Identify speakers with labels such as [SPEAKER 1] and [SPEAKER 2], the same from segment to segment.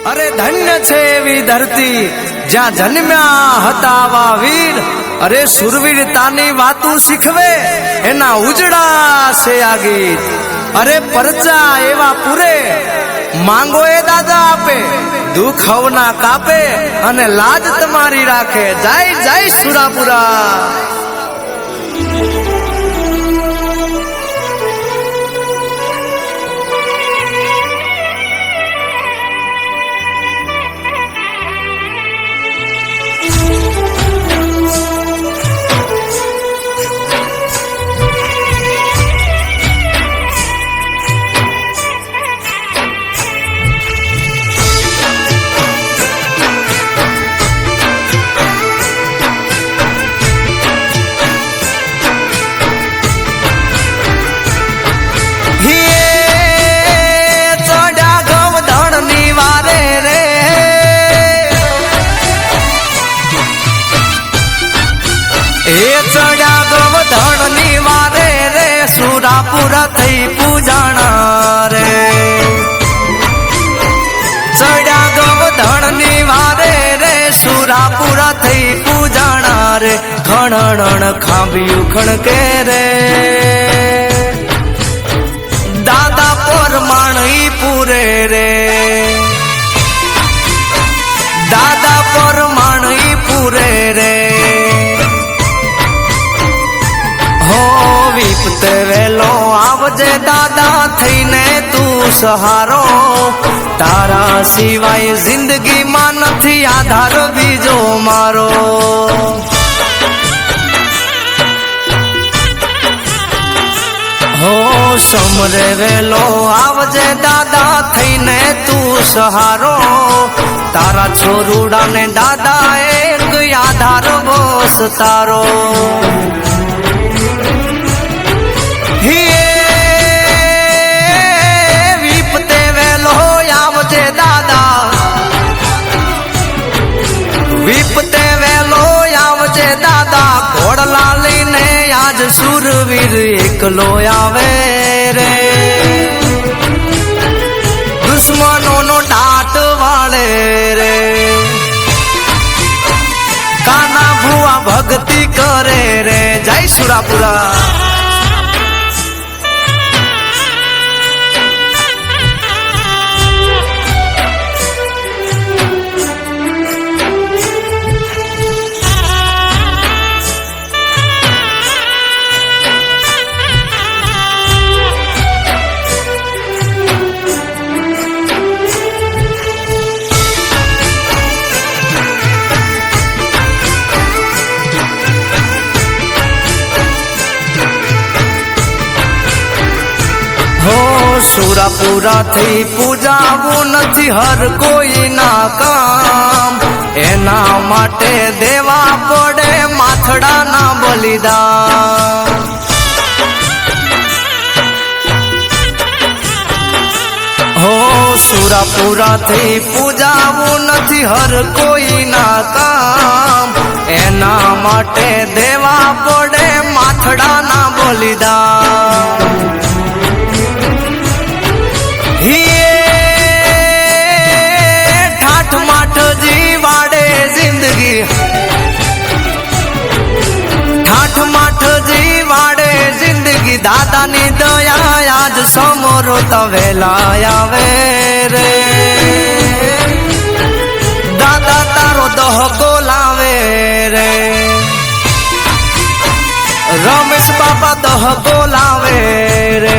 [SPEAKER 1] अरे धन्य छे एवी धरती ज्यां जन्म्या हता आवा वीर। अरे सुरवीरतानी वातू शीखवे एना उजड़ा से आ गीत। अरे परचा एवा पूरे मांगो ए दादा आपे, दुख हवना कापे अने लाज तमारी राखे। जय जय सुरापुरा। सुरापुरा थई पूजाणा रे, चढ़्या गोवर्धन निवारे रे। सुरापुरा थई पूजाणा रे, खणण खांबियू खणके रे। दादा परमाणी पूरे रे, दादा परमाणी पूरे रे। विपते वेलो आवजे दादा थईने तू सहारो। तारा सिवाय जिंदगी मां नथी आधार बीजो मारो। हो समरे वेलो आवजे दादा थईने तू सहारो। तारा छोरुड़ा ने दादा एक आधार बोस तारो। विपते वेलो आवजे दादा, विपते वेलो आवजे दादा। घोड़ला लईने आज सुरवीर एकलो आवे रे। दुश्मनों नो डांट वाले रे, काना भुआ भक्ति करे रे। जय सुरापुरा। सुरापुरा थी पूजावू नथी हर कोई ना काम। एना माटे देवा पड़े माथड़ा ना बलिदान। हो सुरापुरा थी पूजावू नथी हर कोई ना काम। एना माटे देवा पड़े माथड़ा ना बलिदान। ठाठ माठ जीवाड़े जिंदगी, ठाठ माठ जीवाड़े जिंदगी। दादा नी दया आज समोरो तवेला आवे रे। दादा तारो दह गोलावे रे। रमेश बाबा दह गोलावे रे।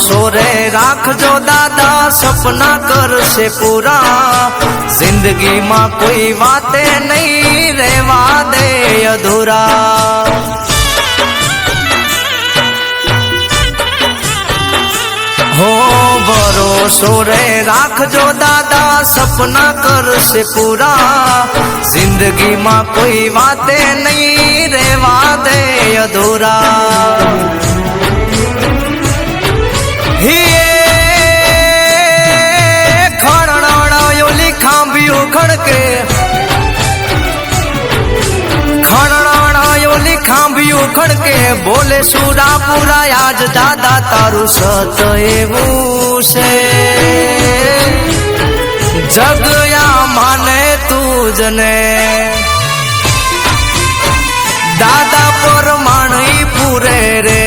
[SPEAKER 1] सोरे राख जो दादा सपना कर से पूरा। जिंदगी मां कोई बातें नहीं रेवा दे अधूरा। ભરોસો રે રાખજો દાદા, સપના કરશે પૂરા, જિંદગીમાં કોઈ વાતે નહીં રેવા દે અધૂરા. ખણણાયોલી ખાંભિયું ખડકે, ખણણાયોલી ખાંભિયું ખડકે, બોલે સુરાપુરા આજ દાદા તારું સત એવું છે. જગયા માને તુજને દાદા પરમાણી પૂરે રે.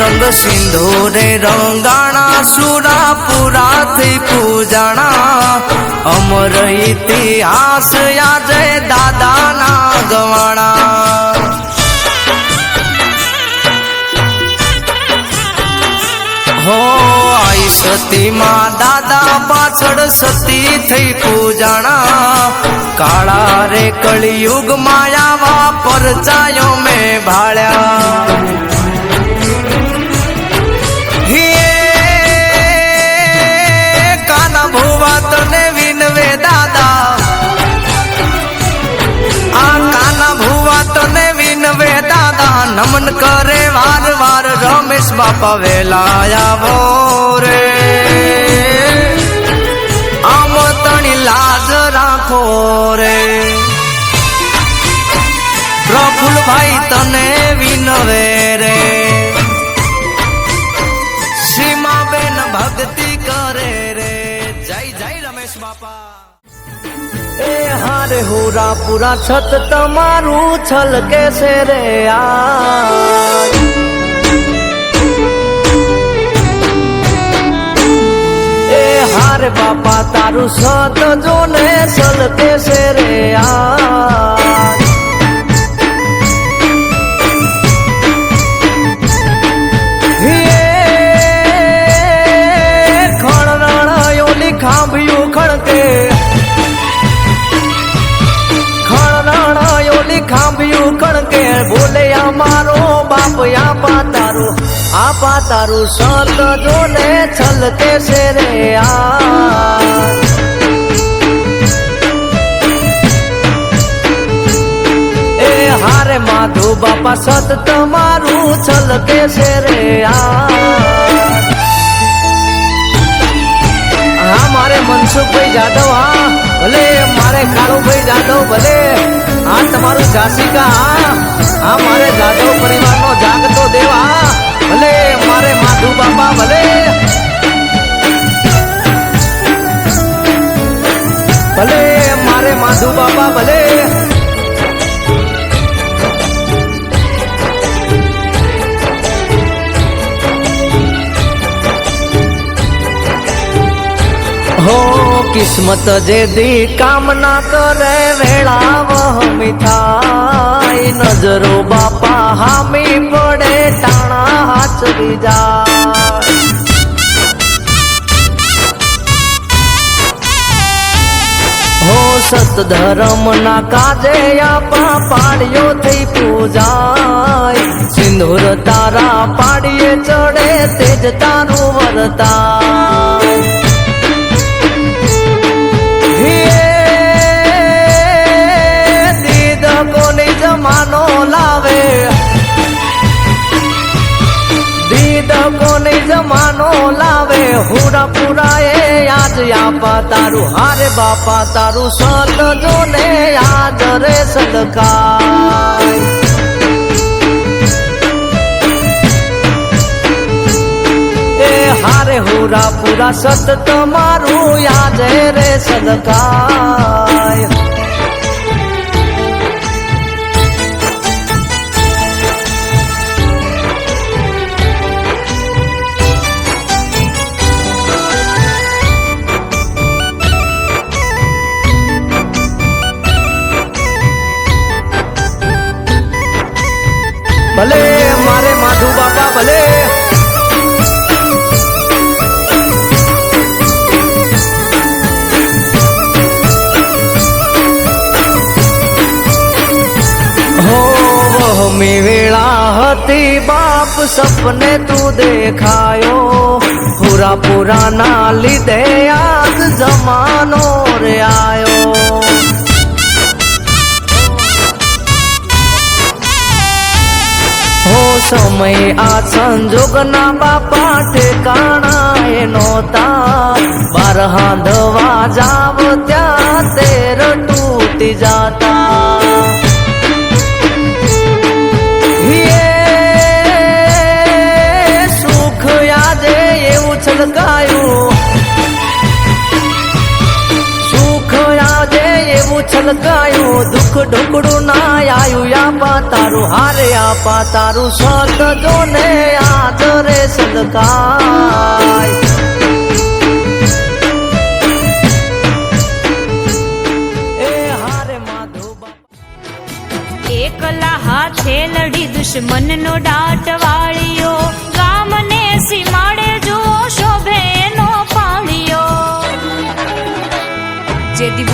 [SPEAKER 1] રંગ સિંધુરે રંગાણા, સુરાપુરા થી પૂજાણા, અમર ઇતિહાસ આજે દાદાના ગવાણા. હો આઈ સતીમાં દાદા પાછળ સતી થઈ પૂજાણા, કાળા રે કળિયુગ માયાવા પરચાયો મેં ભાળ્યા. ભુવા તને વિનવે દાદા, આ કાના ભુવા તને વિનવે દાદા, નમન કરે વાર વાર રમેશ બાપા વેલા આવો રે. આમ તણી લાજ રાખો રે, પ્રફુલ્લભાઈ તને વિનવે રે. સીમાબેન ભક્તિ કરે રે, જય જય રમેશ બાપા. એ હારે હોરા પૂરા છત તમારું છલકે છે રે આજ. એ હારે બાપા તારું સત જોને છલકે છે રે આજ. ખાંભિયું ખડકે, ખણણાયોલી ખાંભિયું ખડકે, બોલે અમારો બાપ આપા તારું સત જોને છલકે છે રે આ. એ હારે માધુ બાપા સત તમારું છલકે છે રે આ. હા મારે મનસુખભાઈ જાદવ, હા ભલે મારે કાળુભાઈ જાદવ, ભલે હા તમારું જાસિકા, હા મારે જાદવ પરિવારનો જાગતો દેવ, હા ભલે મારે માધુ બાપા, ભલે ભલે મારે માધુ બાપા, ભલે હો કિસ્મત જે દી કામના કરે વેળા વહમી થાય, નજરો બાપા હામી પડે ટાણા હાચવી જાય. હો સત ધર્મ ના કાજે આપા પાડીઓ થઈ પૂજાય, સિંદૂર તારા પાડીએ ચડે તેજ તારું વરતાય. જમાનો લાવે દીદ કોની જમાનો લાવે, હુરા પુરા એ આજ આપા તારું, હારે બાપા તારું સત જોને આજ રે સદકાય. એ હારે હુરા પુરા સત તમારું યાદ રે સદકાય. ભલે મારે માધુ બાપા ભલે. મી વેળા હતી બાપ સપને તું દેખાયો, પૂરા પુરાના લીધે યાદ જમાનો રે આયો. હો સમય આ સંજોગના બાપા ઠેકાણા એ નહોતા, બાર હાંધવા જાવ ત્યાં તેર તૂટી જાતા. છલકાયું સુખ આજે એવું છલકાયું, દુઃખ ઢોકડું ના આયું. આપા તારું હારે આપા તારું સત જોને આદરે સદકાય. એ હારે માધો
[SPEAKER 2] એકલા હાથે લડી દુશ્મનનો દાટ વાળ્યો, ગામને સીમાડે જુઓ શોભે નો પાળ્યો. જેથી